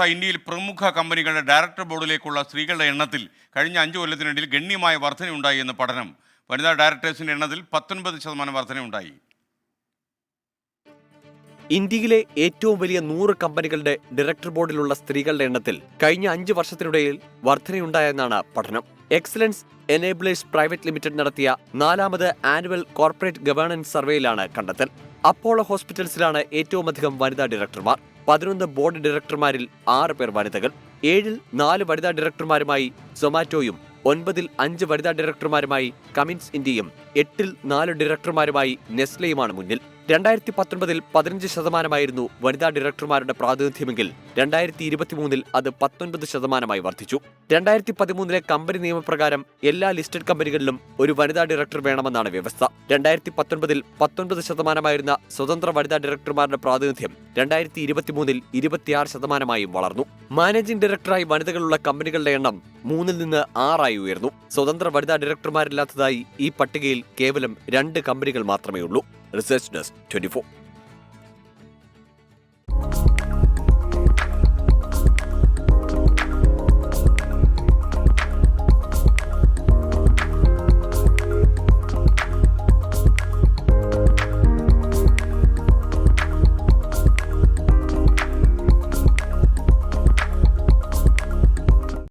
ഇന്ത്യയിൽ പ്രമുഖ കമ്പനികളുടെ ഡയറക്ടർ ബോർഡിലേക്കുള്ള സ്ത്രീകളുടെ എണ്ണത്തിൽ കഴിഞ്ഞ 5 കൊല്ലത്തിനിടയിൽ ഗണ്യമായ വർധനയുണ്ടായി എന്ന് പഠനം. വനിതാ ഡയറക്ടേഴ്സിന്റെ എണ്ണത്തിൽ 19% വർധനയുണ്ടായി. ഇന്ത്യയിലെ ഏറ്റവും വലിയ 100 കമ്പനികളുടെ ഡയറക്ടർ ബോർഡിലുള്ള സ്ത്രീകളുടെ എണ്ണത്തിൽ കഴിഞ്ഞ 5 വർഷത്തിനിടയിൽ വർധനയുണ്ടായെന്നാണ് പഠനം. എക്സലൻസ് എനേബിളേഴ്സ് പ്രൈവറ്റ് ലിമിറ്റഡ് നടത്തിയ 4ാമത് ആനുവൽ കോർപ്പറേറ്റ് ഗവേണൻസ് സർവേയിലാണ് കണ്ടെത്തൽ. അപ്പോളോ ഹോസ്പിറ്റൽസിലാണ് ഏറ്റവുമധികം വനിതാ ഡയറക്ടർമാർ. 11 ബോർഡ് ഡയറക്ടർമാരിൽ 6 പേർ വനിതകൾ. 7-ൽ 4 വനിതാ ഡയറക്ടർമാരുമായി സൊമാറ്റോയും, 9-ൽ 5 വനിതാ ഡയറക്ടർമാരുമായി കമിൻസ് ഇന്ത്യയും, 8-ൽ 4 ഡയറക്ടർമാരുമായി നെസ്ലെയുമാണ് മുന്നിൽ. 2019-ൽ 15% വനിതാ ഡയറക്ടർമാരുടെ പ്രാതിനിധ്യമെങ്കിൽ 2023-ൽ അത് 19% വർദ്ധിച്ചു. 2013-ലെ കമ്പനി നിയമപ്രകാരം എല്ലാ ലിസ്റ്റഡ് കമ്പനികളിലും ഒരു വനിതാ ഡയറക്ടർ വേണമെന്നാണ് വ്യവസ്ഥ. 2019-ൽ 19% സ്വതന്ത്ര വനിതാ ഡയറക്ടർമാരുടെ പ്രാതിനിധ്യം 2023-ൽ 26%-ആയും വളർന്നു. മാനേജിംഗ് ഡയറക്ടറായി വനിതകളുള്ള കമ്പനികളുടെ എണ്ണം 3-ൽ നിന്ന് 6-ആയി ഉയർന്നു. സ്വതന്ത്ര വനിതാ ഡയറക്ടർമാരില്ലാത്തതായി ഈ പട്ടികയിൽ കേവലം 2 കമ്പനികൾ മാത്രമേ ഉള്ളൂ. Research desk 24.